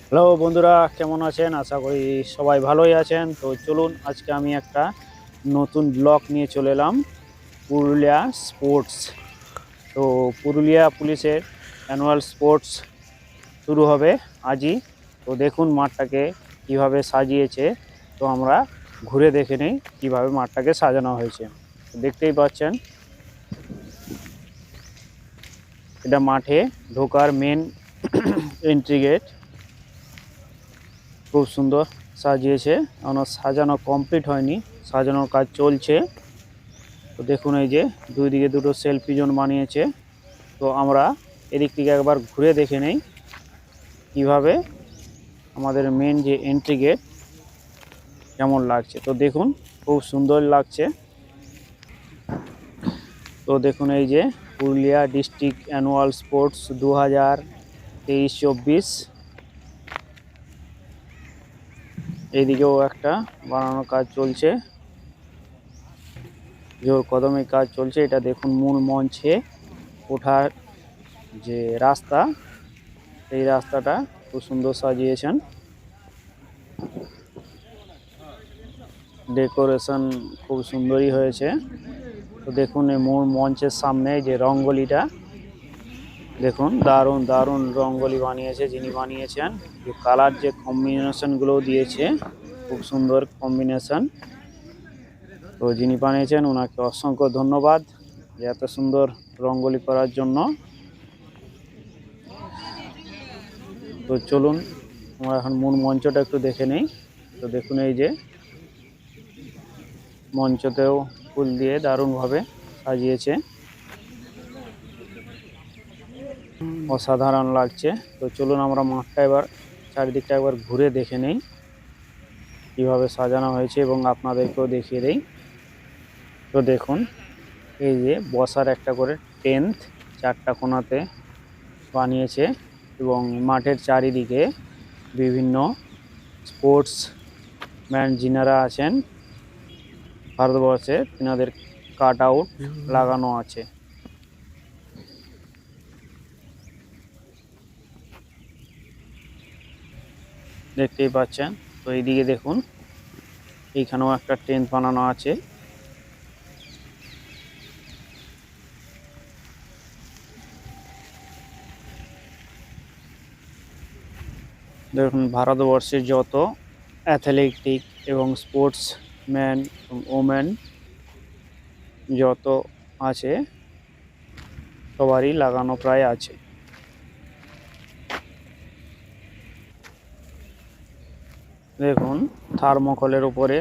Hello বন্ধুরা, কেমন আছেন? আশা করি সবাই ভালোই আছেন। তো চলুন, আজকে আমি একটা নতুন ব্লগ নিয়ে চলে এলাম, পুরুলিয়া স্পোর্টস। তো পুরুলিয়া পুলিশের অ্যানুয়াল স্পোর্টস শুরু হবে আজই। তো দেখুন মাঠটাকে কিভাবে সাজিয়েছে। তো আমরা ঘুরে দেখে নিই কিভাবে মাঠটাকে সাজানো হয়েছে। তো দেখতেই পাচ্ছেন, এটা মাঠে ঢোকার মেন এন্ট্রি গেট। খুব সুন্দর সাজিয়েছে, এখনো সাজানো কমপ্লিট হয়নি, সাজানোর কাজ চলছে। তো দেখুন, এই যে দুই দিকে দুটো সেলফি জোন বানিয়েছে। তো আমরা এদিক থেকে একবার ঘুরে দেখে নেই কিভাবে আমাদের মেন যে এন্ট্রি গেট কেমন লাগছে। তো দেখুন, খুব সুন্দর লাগছে। তো দেখুন, এই যে পুরুলিয়া ডিস্ট্রিক্ট অ্যানুয়াল স্পোর্টস 2023-24। এইদিকেও একটা বানানোর কাজ চলছে, জোর কদমে কাজ চলছে। এটা দেখুন, মূল মঞ্চে ওঠার যে রাস্তা, এই রাস্তাটা খুব সুন্দর সাজিয়েছেন। ডেকোরেশন খুব সুন্দরই হয়েছে। তো দেখুন, এই মূল মঞ্চের সামনে যে রঙ্গোলিটা, দেখুন দারুণ দারুণ রঙ্গোলি বানিয়েছে যিনি বানিয়েছেন। যে কালার যে কম্বিনেশনগুলো দিয়েছে, খুব সুন্দর কম্বিনেশন। তো যিনি বানিয়েছেন ওনাকে অসংখ্য ধন্যবাদ যে এত সুন্দর রঙ্গোলি করার জন্য। তো চলুন, আমরা এখন মূল মঞ্চটা একটু দেখে নেই। তো দেখুন, এই যে মঞ্চতেও ফুল দিয়ে দারুণভাবে সাজিয়েছে, অসাধারণ লাগছে। তো চলুন, আমরা মাঠটা এবার চারিদিকটা একবার ঘুরে দেখে নেই কিভাবে সাজানো হয়েছে এবং আপনাদেরকেও দেখিয়ে দেই। তো দেখুন, এই যে বসার একটা করে টেন্ট চারটা কোণাতে বানিয়েছে এবং মাঠের চারিদিকে বিভিন্ন স্পোর্টস ম্যান যিনারা আছেন ভারতবর্ষে, তিনাদের কাট আউট লাগানো আছে। দেখতেই পাচ্ছেন। তো এইদিকে দেখুন, এইখানেও একটা টেন্ট বানানো আছে। দেখুন, ভারতবর্ষের যত অ্যাথলেটিক এবং স্পোর্টস ম্যান ওমেন যত আছে, সবারই লাগানো প্রায় আছে। দেখুন, থার্মোকলের উপরে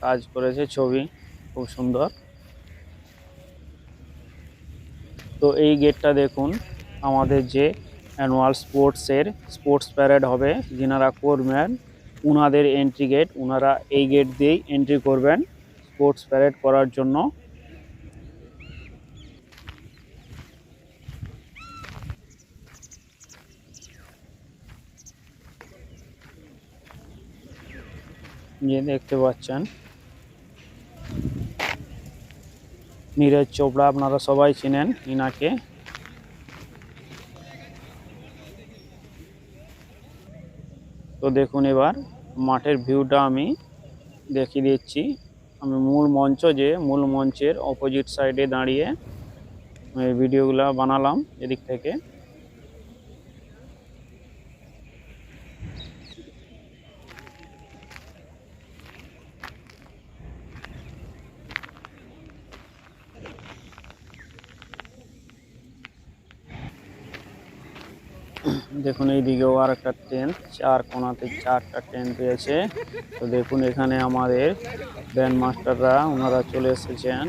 কাজ করেছে, ছবি খুব সুন্দর। তো এই গেটটা দেখুন, আমাদের যে অ্যানুয়াল স্পোর্টস প্যারেড হবে, যিনারা করবেন উনাদের এন্ট্রি গেট। উনারা এই গেট দিয়েই এন্ট্রি করবেন স্পোর্টস প্যারেড করার জন্য। যে দেখতে পাচ্ছেন, নীরজ চোপড়া, আপনারা সবাই চিনেন ইনাকে। তো দেখুন, এবার মাঠের ভিউটা আমি দেখিয়ে দিচ্ছি। আমি মূল মঞ্চের অপোজিট সাইডে দাঁড়িয়ে এই ভিডিওগুলো বানালাম এদিক থেকে। দেখুন, এই দিকেও আর একটা টেন্ট, চার কোণাতে চারটা টেন্ট রয়েছে। তো দেখুন, এখানে আমাদের ব্যান্ড মাস্টাররা ওনারা চলে এসেছেন।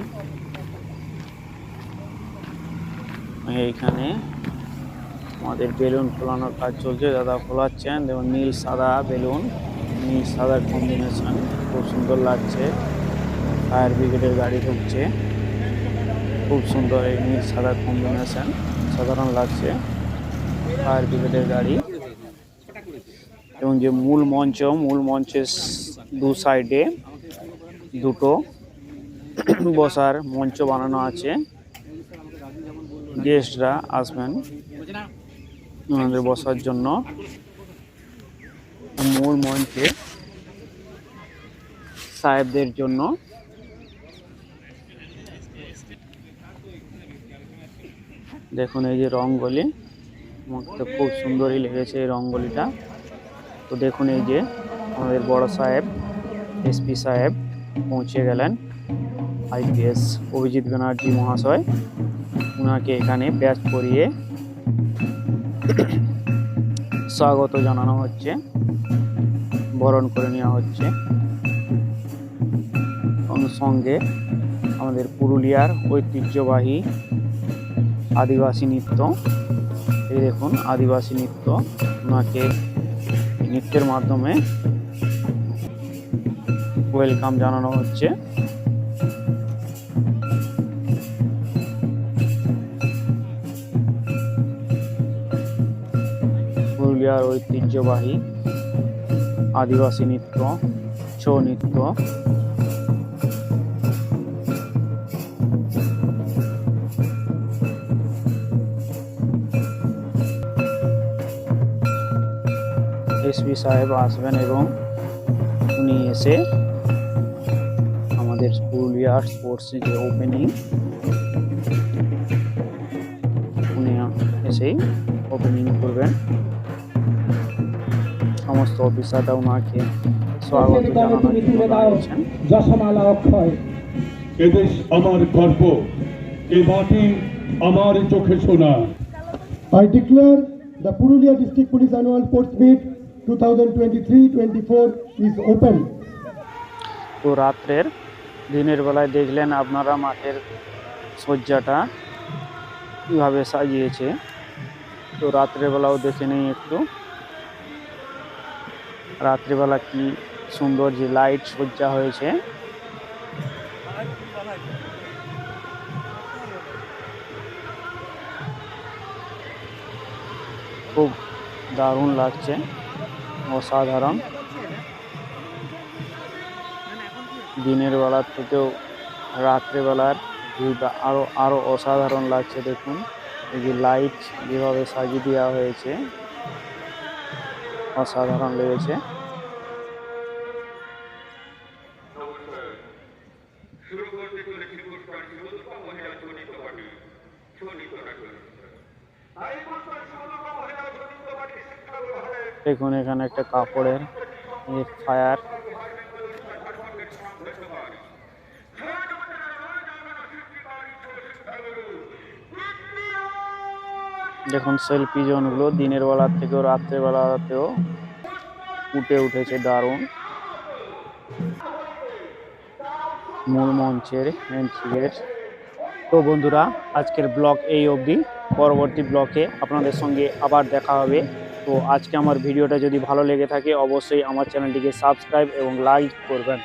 এইখানে আমাদের বেলুন ফোলানোর কাজ চলছে, দাদা ফোলাচ্ছেন। দেখুন, নীল সাদা বেলুন, নীল সাদার কম্বিনেশন খুব সুন্দর লাগছে। ফায়ার ব্রিগেডের গাড়ি ঢুকছে, খুব সুন্দর এই নীল সাদার কম্বিনেশন, সাধারণ লাগছে ফায়ার ব্রিগেডের গাড়ি। এবং যে মূল মঞ্চের দু সাইডে দুটো বসার মঞ্চ বানানো আছে। গেস্টরা আসবেন ওনাদের বসার জন্য। মূল মঞ্চে সাহেবদের জন্য দেখুন এই যে রঙ্গোলি, আমাকে তো খুব সুন্দরই লেগেছে এই রঙ্গোলিটা। তো দেখুন এই যে আমাদের বড় সাহেব এসপি সাহেব পৌঁছে গেলেন, আইপিএস অভিজিৎ ব্যানার্জি মহাশয়। ওনাকে এখানে ব্যাচ পরিয়ে স্বাগত জানানো হচ্ছে, বরণ করে নেওয়া হচ্ছে। সঙ্গে আমাদের পুরুলিয়ার ঐতিহ্যবাহী আদিবাসী নৃত্য, এই দেখুন আদিবাসী নৃত্য, ওনাকে নৃত্যের মাধ্যমে ওয়েলকাম জানানো হচ্ছে। পুরুলিয়ার ঐতিহ্যবাহী আদিবাসী নৃত্য, ছৌ নৃত্য। এসপি সাহেব আসবেন এবং উনি এসে আমাদের পুরুলিয়ার স্পোর্টসের যে ওপেনিং, উনি এসেই ওপেনিং করবেন। সমস্ত অফিসাররা ওনাকে স্বাগত জানানোর জন্য দাঁড়িয়েছেন। যশমালা অক্ষয়, এদেশ আমার গর্ব, এ মাটি আমার চোখে শোনা। I declare the Purulia District Police Annual Sports Meet 2023-24 is open. তো দিনের বেলায় দেখলেন আপনারা মাঠের সজ্জাটা কীভাবে সাজিয়েছে। তো রাত্রের বেলাও দেখে নেই একটু, রাত্রিবেলা কি সুন্দর যে লাইট সজ্জা হয়েছে। খুব দারুণ লাগছে, অসাধারণ। দিনের বেলার থেকেও রাত্রেবেলার ভিউটা আরো অসাধারণ লাগছে। দেখুন এই যে লাইট যেভাবে সাজিয়ে দেওয়া হয়েছে, অসাধারণ লেগেছে। দেখুন এখানে একটা কাপড়ের ফায়ার, দেখুন সেলফি জোনগুলো দিনের বেলার থেকেও রাত্রেবেলাতেও উঠে উঠেছে, দারুণ। মূল মঞ্চের এন্ট্রিগেট। তো বন্ধুরা, আজকের ব্লগ এই অবধি। পরবর্তী ব্লগে আপনাদের সঙ্গে আবার দেখা হবে। তো আজকে আমার ভিডিওটা যদি ভালো লেগে থাকে অবশ্যই আমার চ্যানেলটিকে সাবস্ক্রাইব এবং লাইক করবেন।